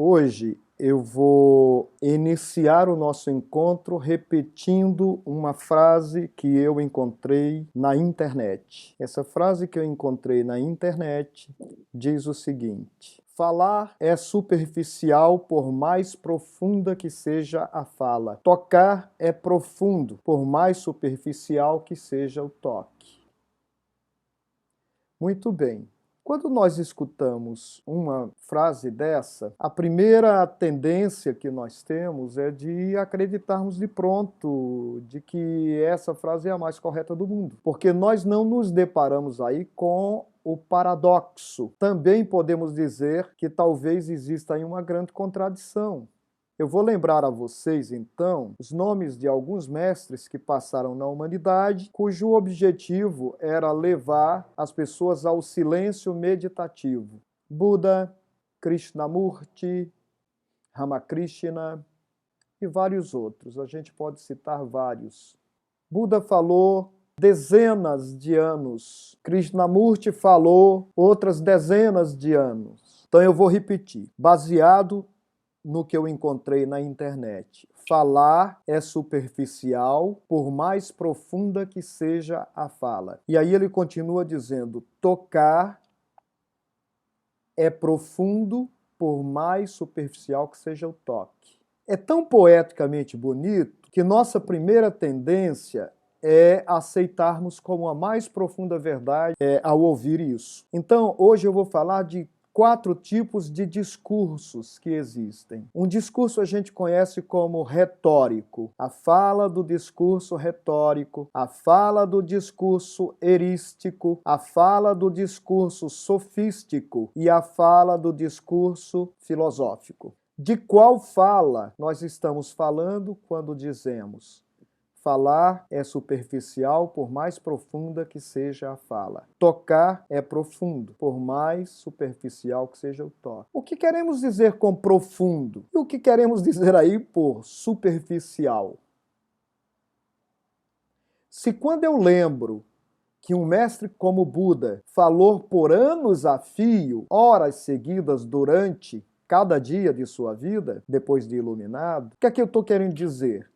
Hoje eu vou iniciar o nosso encontro repetindo uma frase que eu encontrei na internet. Essa frase que eu encontrei na internet diz o seguinte: falar é superficial por mais profunda que seja a fala. Tocar é profundo por mais superficial que seja o toque. Muito bem. Quando nós escutamos uma frase dessa, a primeira tendência que nós temos é de acreditarmos de pronto de que essa frase é a mais correta do mundo, porque nós não nos deparamos aí com o paradoxo. Também podemos dizer que talvez exista aí uma grande contradição. Eu vou lembrar a vocês, então, os nomes de alguns mestres que passaram na humanidade, cujo objetivo era levar as pessoas ao silêncio meditativo. Buda, Krishnamurti, Ramakrishna e vários outros. A gente pode citar vários. Buda falou dezenas de anos. Krishnamurti falou outras dezenas de anos. Então eu vou repetir. Baseado no que eu encontrei na internet. Falar é superficial, por mais profunda que seja a fala. E aí ele continua dizendo: tocar é profundo, por mais superficial que seja o toque. É tão poeticamente bonito que nossa primeira tendência é aceitarmos como a mais profunda verdade ao ouvir isso. Então, hoje eu vou falar de 4 tipos de discursos que existem. Um discurso a gente conhece como retórico, a fala do discurso retórico, a fala do discurso erístico, a fala do discurso sofístico e a fala do discurso filosófico. De qual fala nós estamos falando quando dizemos: falar é superficial, por mais profunda que seja a fala. Tocar é profundo, por mais superficial que seja o toque. O que queremos dizer com profundo? E o que queremos dizer aí por superficial? Se quando eu lembro que um mestre como Buda falou por anos a fio, horas seguidas durante cada dia de sua vida, depois de iluminado, o que é que eu estou querendo dizer?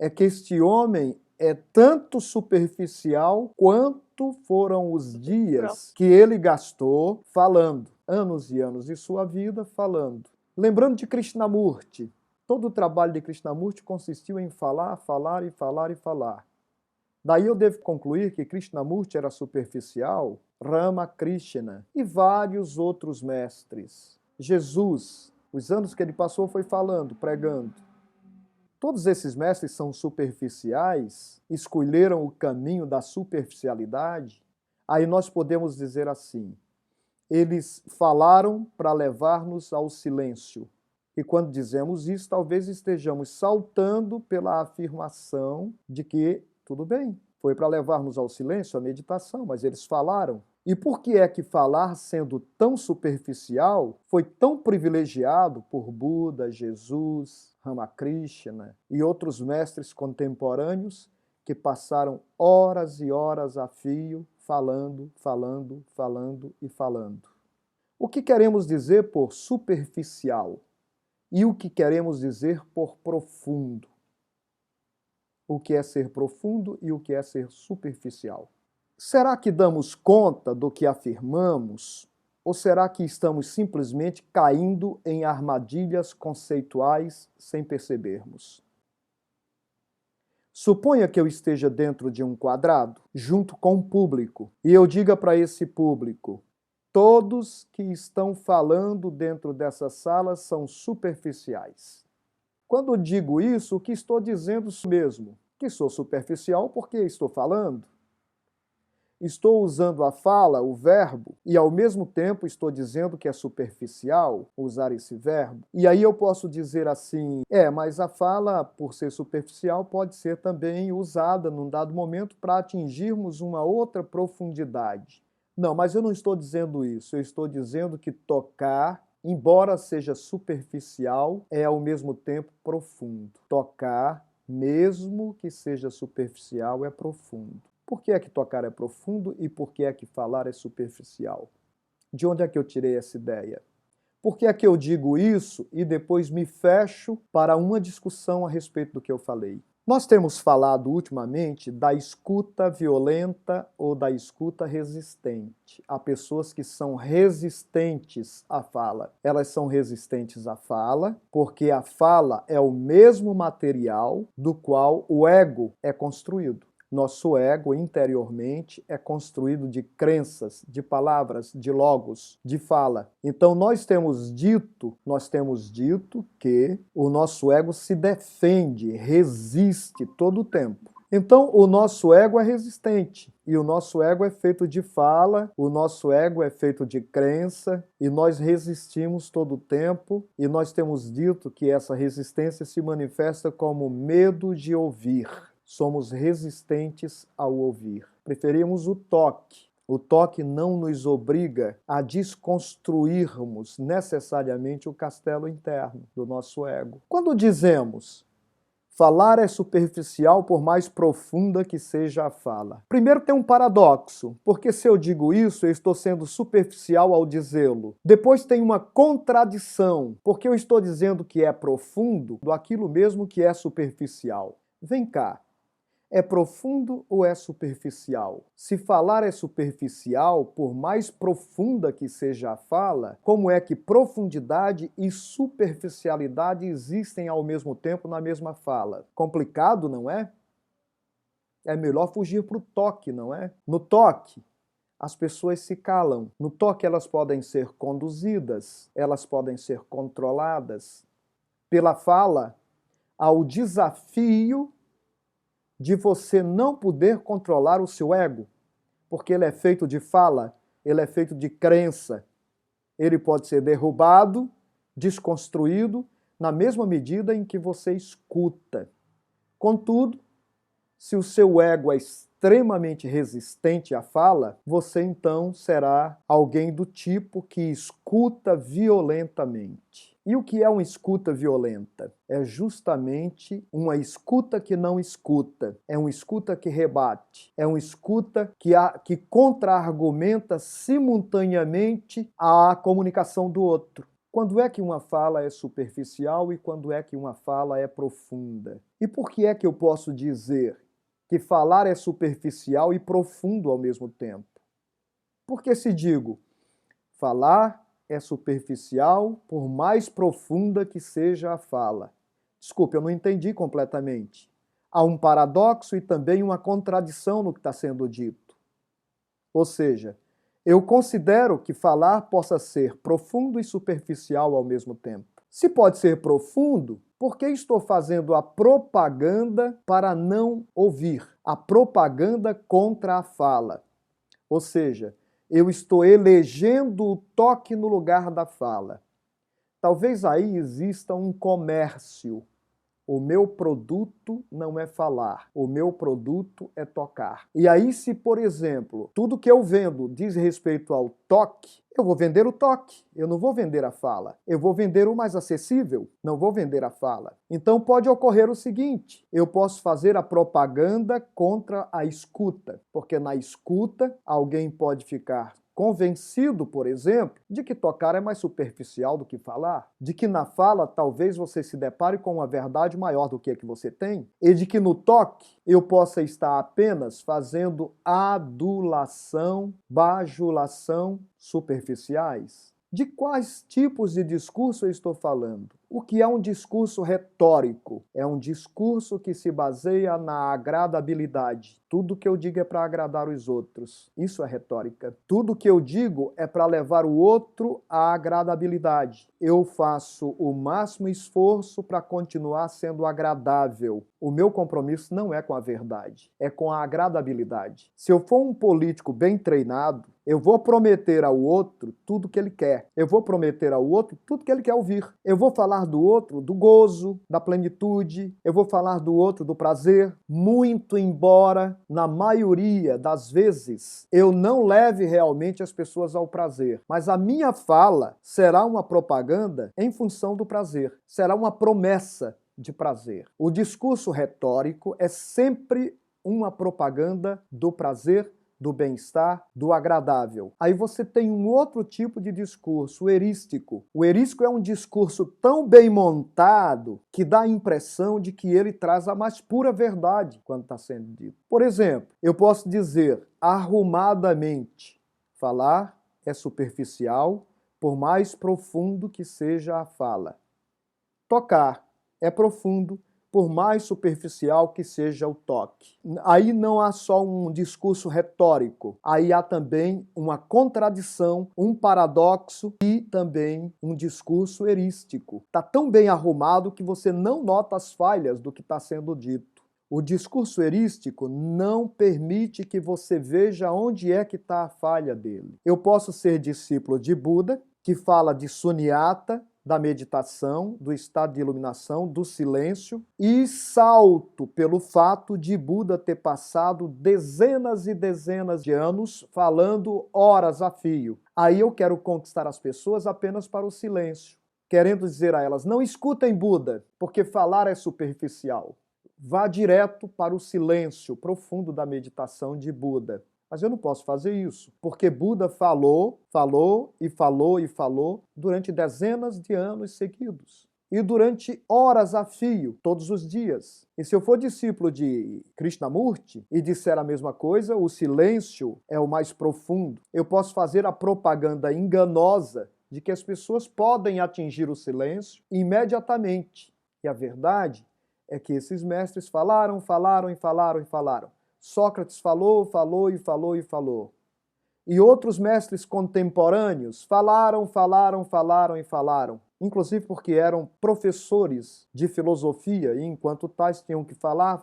É que este homem é tanto superficial quanto foram os dias que ele gastou falando, anos e anos de sua vida falando. Lembrando de Krishnamurti, todo o trabalho de Krishnamurti consistiu em falar, falar e falar e falar. Daí eu devo concluir que Krishnamurti era superficial, Ramakrishna e vários outros mestres. Jesus, os anos que ele passou foi falando, pregando. Todos esses mestres são superficiais, escolheram o caminho da superficialidade. Aí nós podemos dizer assim: eles falaram para levar-nos ao silêncio. E quando dizemos isso, talvez estejamos saltando pela afirmação de que tudo bem, foi para levar-nos ao silêncio, à meditação, mas eles falaram. E por que é que falar, sendo tão superficial, foi tão privilegiado por Buda, Jesus, Ramakrishna e outros mestres contemporâneos que passaram horas e horas a fio falando, falando, falando e falando? O que queremos dizer por superficial? E o que queremos dizer por profundo? O que é ser profundo e o que é ser superficial? Será que damos conta do que afirmamos? Ou será que estamos simplesmente caindo em armadilhas conceituais sem percebermos? Suponha que eu esteja dentro de um quadrado, junto com um público, e eu diga para esse público: todos que estão falando dentro dessa sala são superficiais. Quando digo isso, o que estou dizendo mesmo? Que sou superficial porque estou falando. Estou usando a fala, o verbo, e ao mesmo tempo estou dizendo que é superficial usar esse verbo. E aí eu posso dizer assim: mas a fala, por ser superficial, pode ser também usada num dado momento para atingirmos uma outra profundidade. Não, mas eu não estou dizendo isso. Eu estou dizendo que tocar, embora seja superficial, é ao mesmo tempo profundo. Tocar, mesmo que seja superficial, é profundo. Por que é que tocar é profundo e por que é que falar é superficial? De onde é que eu tirei essa ideia? Por que é que eu digo isso e depois me fecho para uma discussão a respeito do que eu falei? Nós temos falado ultimamente da escuta violenta ou da escuta resistente. Há pessoas que são resistentes à fala. Elas são resistentes à fala porque a fala é o mesmo material do qual o ego é construído. Nosso ego, interiormente, é construído de crenças, de palavras, de logos, de fala. Então, nós temos dito que o nosso ego se defende, resiste todo o tempo. Então, o nosso ego é resistente, e o nosso ego é feito de fala, o nosso ego é feito de crença, e nós resistimos todo o tempo, e nós temos dito que essa resistência se manifesta como medo de ouvir. Somos resistentes ao ouvir. Preferimos o toque. O toque não nos obriga a desconstruirmos necessariamente o castelo interno do nosso ego. Quando dizemos falar é superficial por mais profunda que seja a fala. Primeiro tem um paradoxo, porque se eu digo isso, eu estou sendo superficial ao dizê-lo. Depois tem uma contradição, porque eu estou dizendo que é profundo do aquilo mesmo que é superficial. Vem cá. É profundo ou é superficial? Se falar é superficial, por mais profunda que seja a fala, como é que profundidade e superficialidade existem ao mesmo tempo na mesma fala? Complicado, não é? É melhor fugir para o toque, não é? No toque, as pessoas se calam. No toque, elas podem ser conduzidas, elas podem ser controladas. Pela fala, há o desafio de você não poder controlar o seu ego, porque ele é feito de fala, ele é feito de crença. Ele pode ser derrubado, desconstruído, na mesma medida em que você escuta. Contudo, se o seu ego é extremamente resistente à fala, você então será alguém do tipo que escuta violentamente. E o que é uma escuta violenta? É justamente uma escuta que não escuta, é uma escuta que rebate, é uma escuta que contra-argumenta simultaneamente a comunicação do outro. Quando é que uma fala é superficial e quando é que uma fala é profunda? E por que é que eu posso dizer que falar é superficial e profundo ao mesmo tempo? Porque se digo, falar é superficial, por mais profunda que seja a fala. Desculpe, eu não entendi completamente. Há um paradoxo e também uma contradição no que está sendo dito. Ou seja, eu considero que falar possa ser profundo e superficial ao mesmo tempo. Se pode ser profundo, por que estou fazendo a propaganda para não ouvir? A propaganda contra a fala. Ou seja, eu estou elegendo o toque no lugar da fala. Talvez aí exista um comércio. O meu produto não é falar, o meu produto é tocar. E aí, se, por exemplo, tudo que eu vendo diz respeito ao toque, eu vou vender o toque, eu não vou vender a fala. Eu vou vender o mais acessível, não vou vender a fala. Então pode ocorrer o seguinte, eu posso fazer a propaganda contra a escuta, porque na escuta alguém pode ficar convencido, por exemplo, de que tocar é mais superficial do que falar, de que na fala talvez você se depare com uma verdade maior do que a que você tem, e de que no toque eu possa estar apenas fazendo adulação, bajulação superficiais. De quais tipos de discurso eu estou falando? O que é um discurso retórico? É um discurso que se baseia na agradabilidade. Tudo que eu digo é para agradar os outros. Isso é retórica. Tudo que eu digo é para levar o outro à agradabilidade. Eu faço o máximo esforço para continuar sendo agradável. O meu compromisso não é com a verdade, é com a agradabilidade. Se eu for um político bem treinado, eu vou prometer ao outro tudo que ele quer. Eu vou prometer ao outro tudo que ele quer ouvir. Eu vou falar do outro do gozo, da plenitude. Eu vou falar do outro do prazer. Muito embora, na maioria das vezes, eu não leve realmente as pessoas ao prazer. Mas a minha fala será uma propaganda em função do prazer. Será uma promessa de prazer. O discurso retórico é sempre uma propaganda do prazer do bem-estar, do agradável. Aí você tem um outro tipo de discurso, o erístico. O erístico é um discurso tão bem montado que dá a impressão de que ele traz a mais pura verdade quando está sendo dito. Por exemplo, eu posso dizer arrumadamente, falar é superficial, por mais profundo que seja a fala. Tocar é profundo, por mais superficial que seja o toque. Aí não há só um discurso retórico, aí há também uma contradição, um paradoxo e também um discurso erístico. Está tão bem arrumado que você não nota as falhas do que está sendo dito. O discurso erístico não permite que você veja onde é que está a falha dele. Eu posso ser discípulo de Buda, que fala de sunyata, da meditação, do estado de iluminação, do silêncio, e salto pelo fato de Buda ter passado dezenas e dezenas de anos falando horas a fio. Aí eu quero conquistar as pessoas apenas para o silêncio, querendo dizer a elas, não escutem Buda, porque falar é superficial. Vá direto para o silêncio profundo da meditação de Buda. Mas eu não posso fazer isso, porque Buda falou durante dezenas de anos seguidos. E durante horas a fio, todos os dias. E se eu for discípulo de Krishnamurti e disser a mesma coisa, o silêncio é o mais profundo. Eu posso fazer a propaganda enganosa de que as pessoas podem atingir o silêncio imediatamente. E a verdade é que esses mestres falaram. Sócrates falou. E outros mestres contemporâneos falaram. Inclusive porque eram professores de filosofia e, enquanto tais, tinham que falar.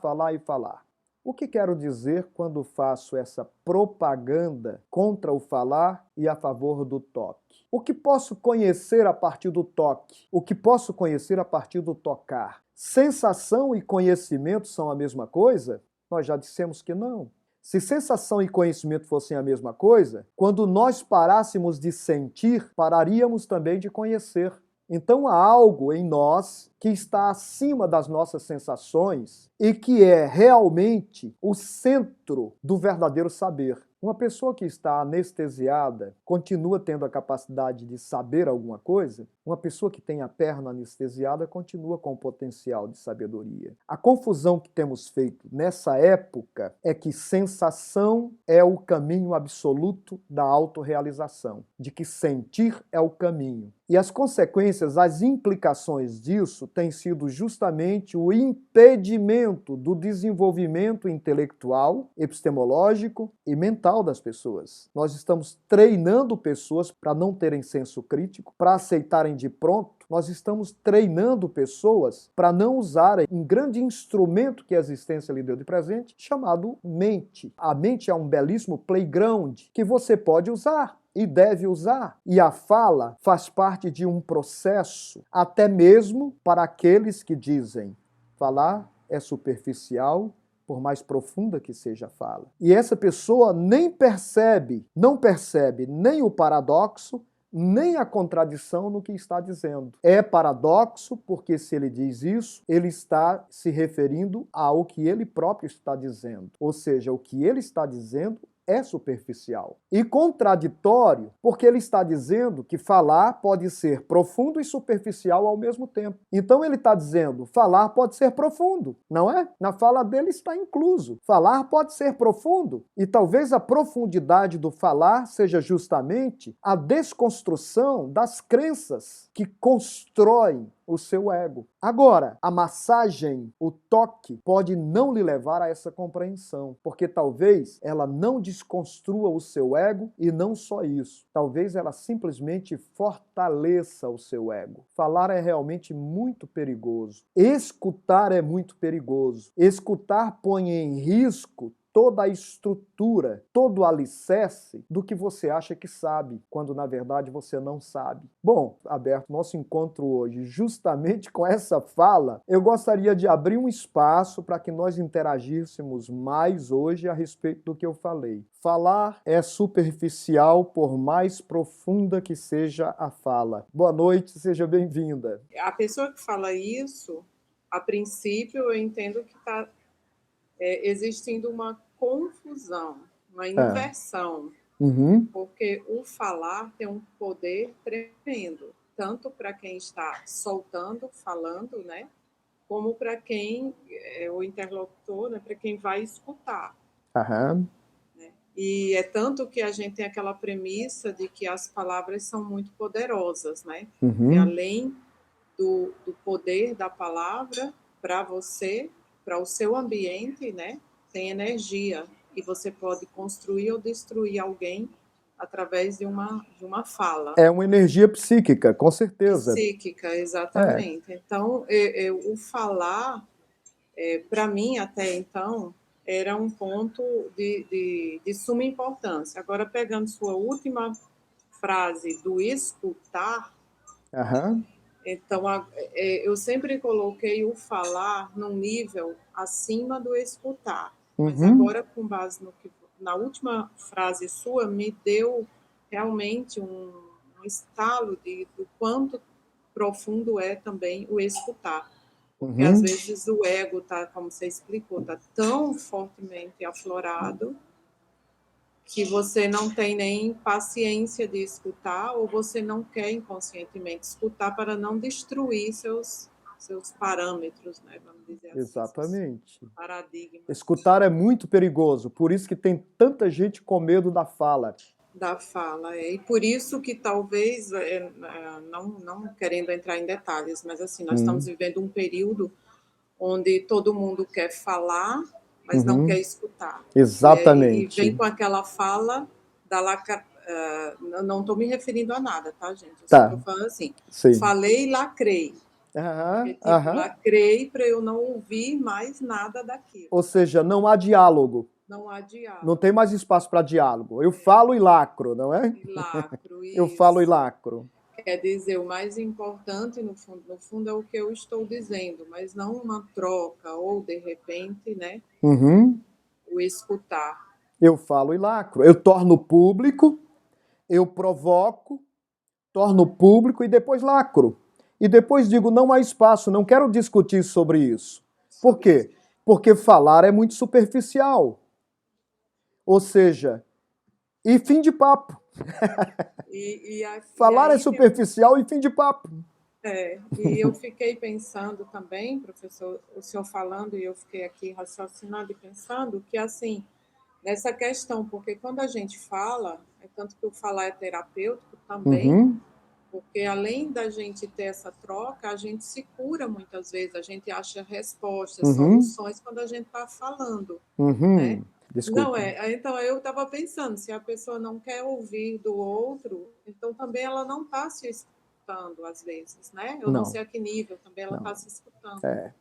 O que quero dizer quando faço essa propaganda contra o falar e a favor do toque? O que posso conhecer a partir do toque? O que posso conhecer a partir do tocar? Sensação e conhecimento são a mesma coisa? Nós já dissemos que não. Se sensação e conhecimento fossem a mesma coisa, quando nós parássemos de sentir, pararíamos também de conhecer. Então há algo em nós que está acima das nossas sensações e que é realmente o centro do verdadeiro saber. Uma pessoa que está anestesiada continua tendo a capacidade de saber alguma coisa? Uma pessoa que tem a perna anestesiada continua com o potencial de sabedoria. A confusão que temos feito nessa época é que sensação é o caminho absoluto da autorrealização, de que sentir é o caminho. E as consequências, as implicações disso têm sido justamente o impedimento do desenvolvimento intelectual, epistemológico e mental das pessoas. Nós estamos treinando pessoas para não terem senso crítico, para aceitarem de pronto. Nós estamos treinando pessoas para não usarem um grande instrumento que a existência lhe deu de presente, chamado mente. A mente é um belíssimo playground que você pode usar e deve usar. E a fala faz parte de um processo, até mesmo para aqueles que dizem falar é superficial, por mais profunda que seja a fala. E essa pessoa não percebe nem o paradoxo, nem a contradição no que está dizendo. É paradoxo porque se ele diz isso, ele está se referindo ao que ele próprio está dizendo. Ou seja, o que ele está dizendo é superficial. E contraditório, porque ele está dizendo que falar pode ser profundo e superficial ao mesmo tempo. Então ele está dizendo, falar pode ser profundo, não é? Na fala dele está incluso. Falar pode ser profundo. E talvez a profundidade do falar seja justamente a desconstrução das crenças que constroem o seu ego. Agora, a massagem, o toque, pode não lhe levar a essa compreensão, porque talvez ela não desconstrua o seu ego e não só isso. Talvez ela simplesmente fortaleça o seu ego. Falar é realmente muito perigoso. Escutar é muito perigoso. Escutar põe em risco toda a estrutura, todo o alicerce do que você acha que sabe, quando na verdade você não sabe. Bom, Alberto, nosso encontro hoje, justamente com essa fala, eu gostaria de abrir um espaço para que nós interagíssemos mais hoje a respeito do que eu falei. Falar é superficial, por mais profunda que seja a fala. Boa noite, seja bem-vinda. A pessoa que fala isso, a princípio, eu entendo que está existindo uma confusão, uma É. inversão, Uhum. porque o falar tem um poder tremendo, tanto para quem está soltando, falando, né? Como para quem é o interlocutor, né? Para quem vai escutar. Aham. E é tanto que a gente tem aquela premissa de que as palavras são muito poderosas, né? E Uhum. além do poder da palavra para você, para o seu ambiente, né? Tem energia e você pode construir ou destruir alguém através de uma fala. É uma energia psíquica, com certeza. Psíquica, É. exatamente. Então, o falar, para mim, até então, era um ponto de suma importância. Agora, pegando sua última frase do escutar, Aham. então eu sempre coloquei o falar num nível acima do escutar. Mas Uhum. agora, com base na última frase sua, me deu realmente um estalo do quanto profundo é também o escutar. Porque às Uhum. vezes o ego tá, como você explicou, tá tão fortemente aflorado que você não tem nem paciência de escutar ou você não quer inconscientemente escutar para não destruir seus parâmetros, né? Vamos dizer assim, seus Exatamente. paradigmas Escutar é muito perigoso, por isso que tem tanta gente com medo da fala. da fala. E por isso que talvez, não querendo entrar em detalhes, mas assim, nós estamos Uhum. vivendo um período onde todo mundo quer falar, mas não quer Uhum. escutar. E vem Exatamente. com aquela fala da não estou me referindo a nada, tá, gente? Eu só Tá, estou falando assim, sim. falei e lacrei. É Aham, tipo, aham. lacrei para eu não ouvir mais nada daquilo. Ou seja, não há diálogo. Não há Não tem diálogo. mais espaço para diálogo. Eu falo e lacro, não é? E lacro, Eu falo e isso. lacro. Quer dizer, o mais importante, no fundo, é o que eu estou dizendo, mas não uma troca ou, de repente, né, Uhum. o escutar. Eu falo e lacro. Eu torno público, eu provoco, torno público e depois lacro. E depois digo, não há espaço, não quero discutir sobre isso. Por Sobre isso. quê? Porque falar é muito superficial. Ou seja, e fim de papo. E Falar é aí superficial e fim de papo. e eu fiquei pensando também, professor, o senhor falando, e eu fiquei aqui raciocinando e pensando que, assim, nessa questão, porque quando a gente fala, é tanto que o falar é terapêutico também, Uhum, porque além da gente ter essa troca, a gente se cura muitas vezes, a gente acha respostas, uhum, soluções quando a gente está falando, né? uhum. Não Desculpa. é. Então eu estava pensando, se a pessoa não quer ouvir do outro, então também ela não está se escutando às vezes, né? Eu não Não, sei a que nível também ela está não. se escutando. É,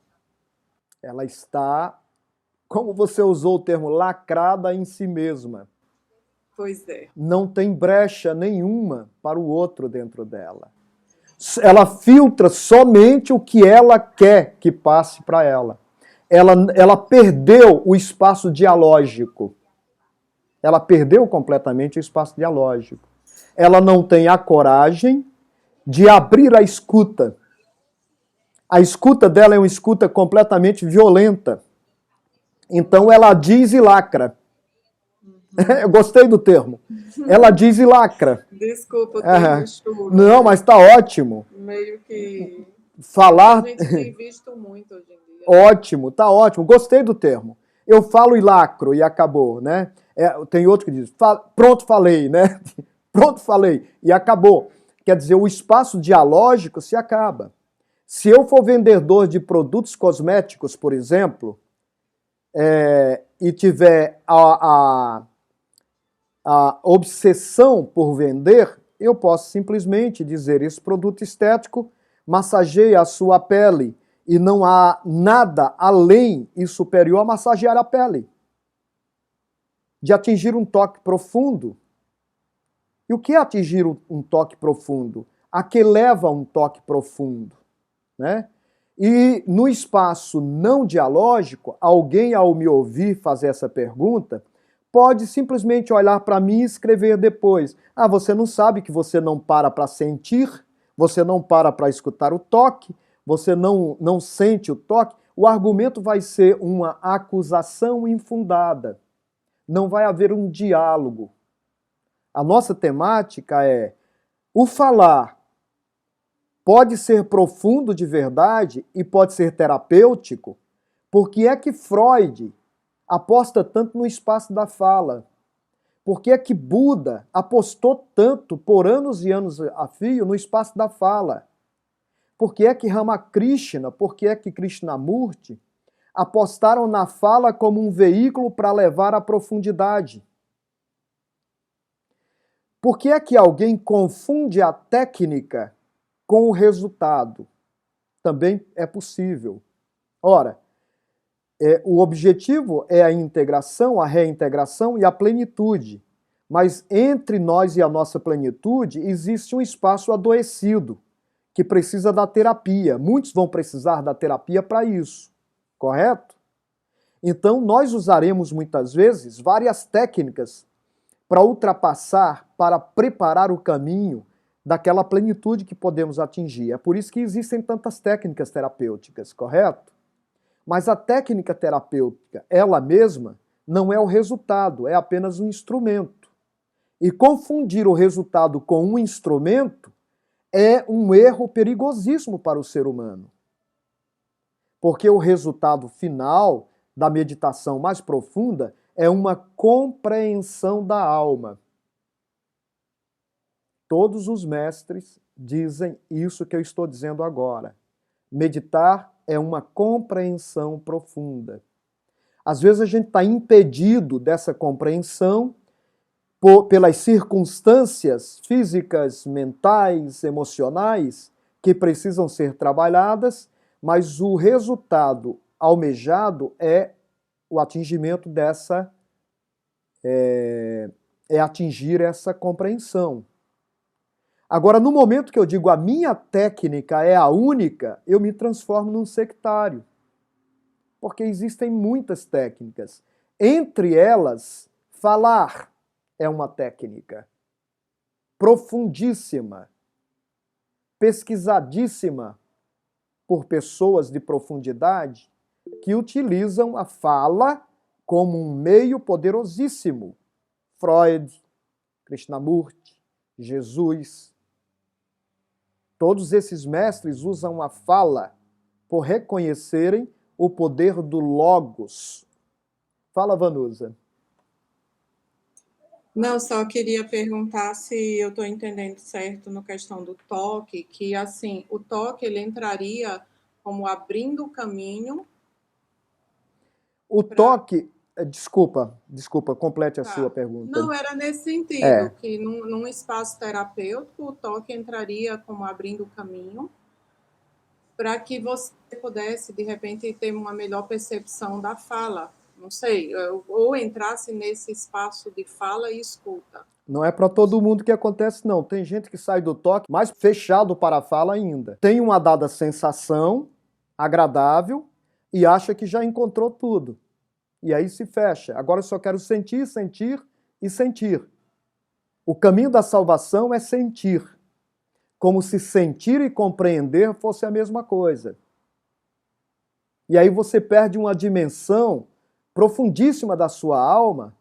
ela está, como você usou o termo, lacrada em si mesma. Pois é. Não tem brecha nenhuma para o outro dentro dela. Ela filtra somente o que ela quer que passe para ela. Ela perdeu o espaço dialógico. Ela perdeu completamente o espaço dialógico. Ela não tem a coragem de abrir a escuta. A escuta dela é uma escuta completamente violenta. Então ela diz e lacra. Eu gostei do termo. Ela diz e lacra. Desculpa o termo chulo, Não, né? mas está ótimo. Meio que é que a Falar, gente tem visto muito hoje em dia, né? ótimo, tá ótimo. Gostei do termo. Eu falo e lacro e acabou, né? Tem outro que diz, pronto, falei, né? Pronto, falei e acabou. Quer dizer, o espaço dialógico se acaba. Se eu for vendedor de produtos cosméticos, por exemplo, e tiver a obsessão por vender, eu posso simplesmente dizer: esse produto estético massageia a sua pele e não há nada além e superior a massagear a pele, de atingir um toque profundo. E o que é atingir um toque profundo? A que leva um toque profundo, né? E no espaço não dialógico, alguém ao me ouvir fazer essa pergunta pode simplesmente olhar para mim e escrever depois: ah, você não sabe que você não para sentir, você não para escutar o toque, você não sente o toque. O argumento vai ser uma acusação infundada. não vai haver um diálogo. A nossa temática é: o falar pode ser profundo de verdade e pode ser terapêutico? Por que é que Freud aposta tanto no espaço da fala? Por que é que Buda apostou tanto, por anos e anos a fio, no espaço da fala? Por que é que Ramakrishna, por que é que Krishnamurti apostaram na fala como um veículo para levar à profundidade? Por que é que alguém confunde a técnica com o resultado? Também é possível. Ora, o objetivo é a integração, a reintegração e a plenitude. Mas entre nós e a nossa plenitude existe um espaço adoecido, que precisa da terapia. Muitos vão precisar da terapia para isso, correto? Então, nós usaremos muitas vezes várias técnicas para ultrapassar, para preparar o caminho daquela plenitude que podemos atingir. É por isso que existem tantas técnicas terapêuticas, correto? Mas a técnica terapêutica, ela mesma, não é o resultado, é apenas um instrumento. E confundir o resultado com um instrumento é um erro perigosíssimo para o ser humano. Porque o resultado final da meditação mais profunda é uma compreensão da alma. Todos os mestres dizem isso que eu estou dizendo agora. Meditar é uma compreensão profunda. Às vezes a gente está impedido dessa compreensão pelas circunstâncias físicas, mentais, emocionais que precisam ser trabalhadas, mas o resultado almejado é o atingimento dessa, atingir essa compreensão. Agora, no momento que eu digo a minha técnica é a única, eu me transformo num sectário. Porque existem muitas técnicas. Entre elas, falar é uma técnica profundíssima, pesquisadíssima por pessoas de profundidade que utilizam a fala como um meio poderosíssimo. Freud, Krishnamurti, Jesus. Todos esses mestres usam a fala por reconhecerem o poder do Logos. Fala, Vanusa. Não, só queria perguntar se eu estou entendendo certo na questão do toque, que assim, o toque ele entraria como abrindo o caminho. O toque, desculpa, complete a sua pergunta. Não, era nesse sentido, que num espaço terapêutico, o toque entraria como abrindo o caminho para que você pudesse, de repente, ter uma melhor percepção da fala. Não sei, ou entrasse nesse espaço de fala e escuta. Não é para todo mundo que acontece, não. Tem gente que sai do toque mais fechado para a fala ainda. Tem uma dada sensação agradável e acha que já encontrou tudo. E aí se fecha. Agora eu só quero sentir, sentir e sentir. O caminho da salvação é sentir. Como se sentir e compreender fosse a mesma coisa. E aí você perde uma dimensão profundíssima da sua alma,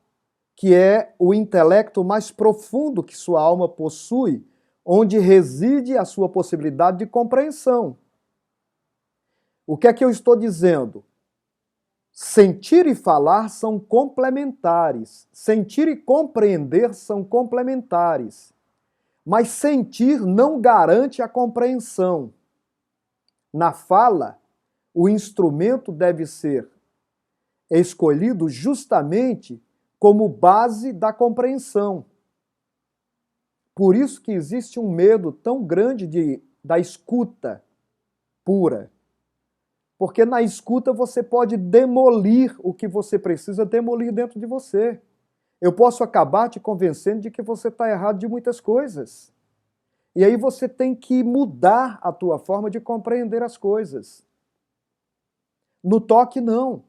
que é o intelecto mais profundo que sua alma possui, onde reside a sua possibilidade de compreensão. O que é que eu estou dizendo? Sentir e falar são complementares. Sentir e compreender são complementares. Mas sentir não garante a compreensão. Na fala, o instrumento deve ser escolhido justamente como base da compreensão. Por isso que existe um medo tão grande da escuta pura. Porque na escuta você pode demolir o que você precisa demolir dentro de você. Eu posso acabar te convencendo de que você está errado de muitas coisas. E aí você tem que mudar a tua forma de compreender as coisas. No toque, não.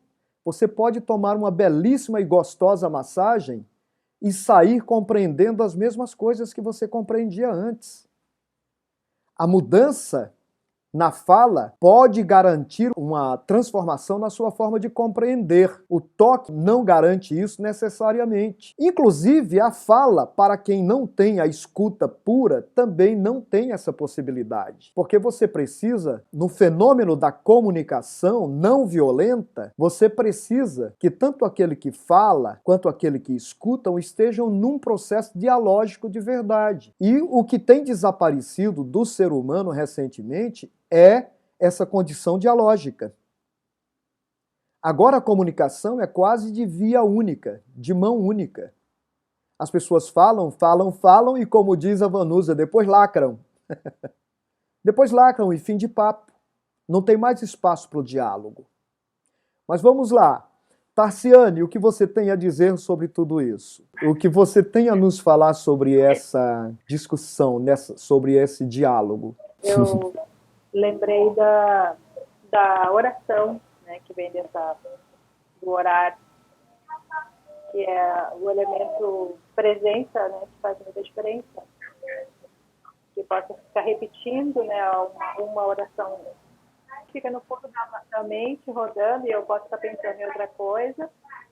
Você pode tomar uma belíssima e gostosa massagem e sair compreendendo as mesmas coisas que você compreendia antes. A mudança na fala pode garantir uma transformação na sua forma de compreender. O toque não garante isso necessariamente. Inclusive, a fala, para quem não tem a escuta pura, também não tem essa possibilidade. Porque você precisa, no fenômeno da comunicação não violenta, você precisa que tanto aquele que fala quanto aquele que escutam estejam num processo dialógico de verdade. E o que tem desaparecido do ser humano recentemente é essa condição dialógica. Agora a comunicação é quase de via única, de mão única. As pessoas falam, falam, falam e, como diz a Vanusa, depois lacram. Depois lacram e fim de papo. Não tem mais espaço para o diálogo. Mas vamos lá. Tarciane, o que você tem a dizer sobre tudo isso? O que você tem a nos falar sobre essa discussão, sobre esse diálogo? Eu lembrei da oração, né, que vem do orar, que é o elemento presença, né, que faz muita diferença. Que possa ficar repetindo, né, uma oração fica no fundo da mente, rodando, e eu posso estar pensando em outra coisa.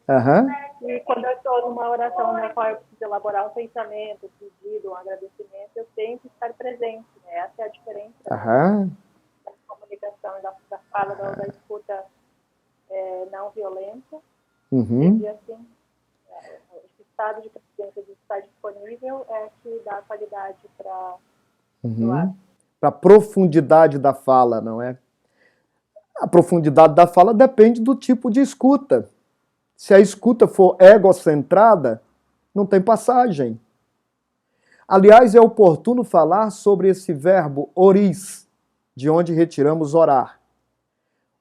Uhum. E quando eu estou numa oração na qual eu preciso elaborar um pensamento, um pedido, um agradecimento, eu tenho que estar presente. Né? Essa é a diferença da comunicação, da fala, da escuta não violenta. Uhum. E assim, esse estado de presença, de estar disponível, é que dá qualidade para o ato. Para a profundidade da fala, não é? A profundidade da fala depende do tipo de escuta. Se a escuta for egocentrada, não tem passagem. Aliás, é oportuno falar sobre esse verbo oris, de onde retiramos orar.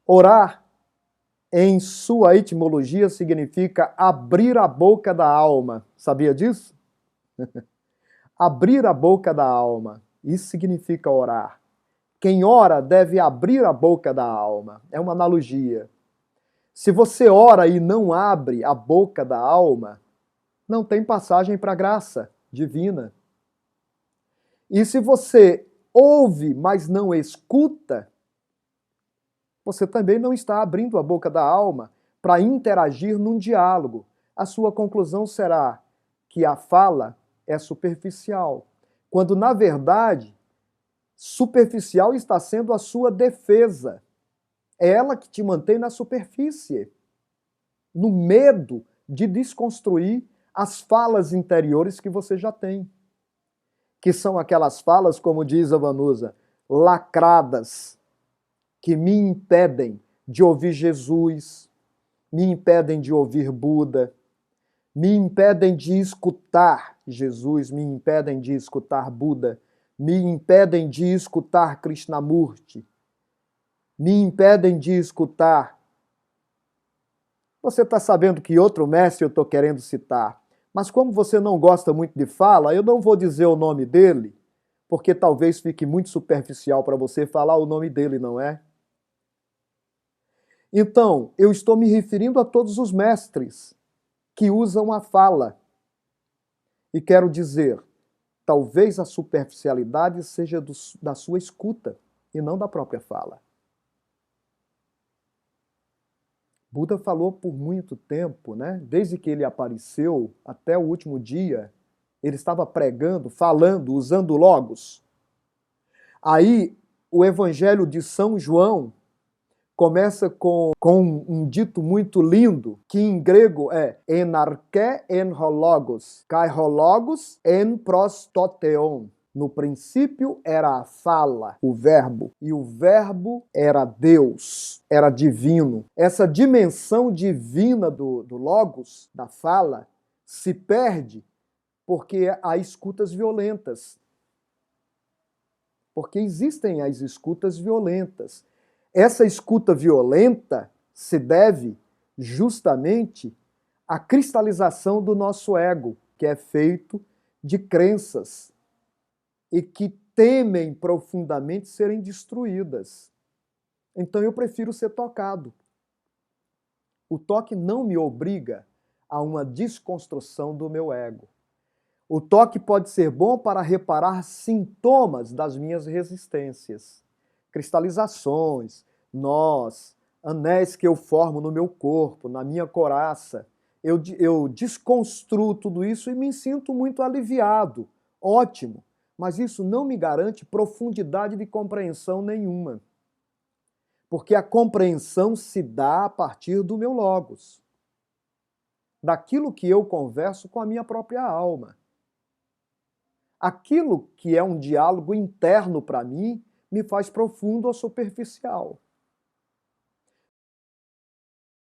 Orar, em sua etimologia, significa abrir a boca da alma. Sabia disso? Abrir a boca da alma. Isso significa orar. Quem ora deve abrir a boca da alma. É uma analogia. Se você ora e não abre a boca da alma, não tem passagem para a graça divina. E se você ouve, mas não escuta, você também não está abrindo a boca da alma para interagir num diálogo. A sua conclusão será que a fala é superficial, quando, na verdade, superficial está sendo a sua defesa. É ela que te mantém na superfície, no medo de desconstruir as falas interiores que você já tem. Que são aquelas falas, como diz a Vanusa, lacradas, que me impedem de ouvir Jesus, me impedem de ouvir Buda, me impedem de escutar Jesus, me impedem de escutar Buda, me impedem de escutar Krishnamurti, me impedem de escutar. Você está sabendo que outro mestre eu estou querendo citar, mas como você não gosta muito de fala, eu não vou dizer o nome dele, porque talvez fique muito superficial para você falar o nome dele, não é? Então, eu estou me referindo a todos os mestres que usam a fala. E quero dizer, talvez a superficialidade seja da sua escuta e não da própria fala. Buda falou por muito tempo, né? Desde que ele apareceu até o último dia, ele estava pregando, falando, usando logos. Aí, o Evangelho de São João começa com um dito muito lindo, que em grego é en arché en ho logos, kai ho logos en pros to theon. No princípio era a fala, o verbo, e o verbo era Deus, era divino. Essa dimensão divina do logos, da fala, se perde porque há escutas violentas. Porque existem as escutas violentas. Essa escuta violenta se deve justamente à cristalização do nosso ego, que é feito de crenças e que temem profundamente serem destruídas. Então eu prefiro ser tocado. O toque não me obriga a uma desconstrução do meu ego. O toque pode ser bom para reparar sintomas das minhas resistências. cristalizações, nós, anéis que eu formo no meu corpo, na minha coraça. Eu desconstruo tudo isso e me sinto muito aliviado. Ótimo. Mas isso não me garante profundidade de compreensão nenhuma. Porque a compreensão se dá a partir do meu logos. Daquilo que eu converso com a minha própria alma. Aquilo que é um diálogo interno para mim me faz profundo ou superficial.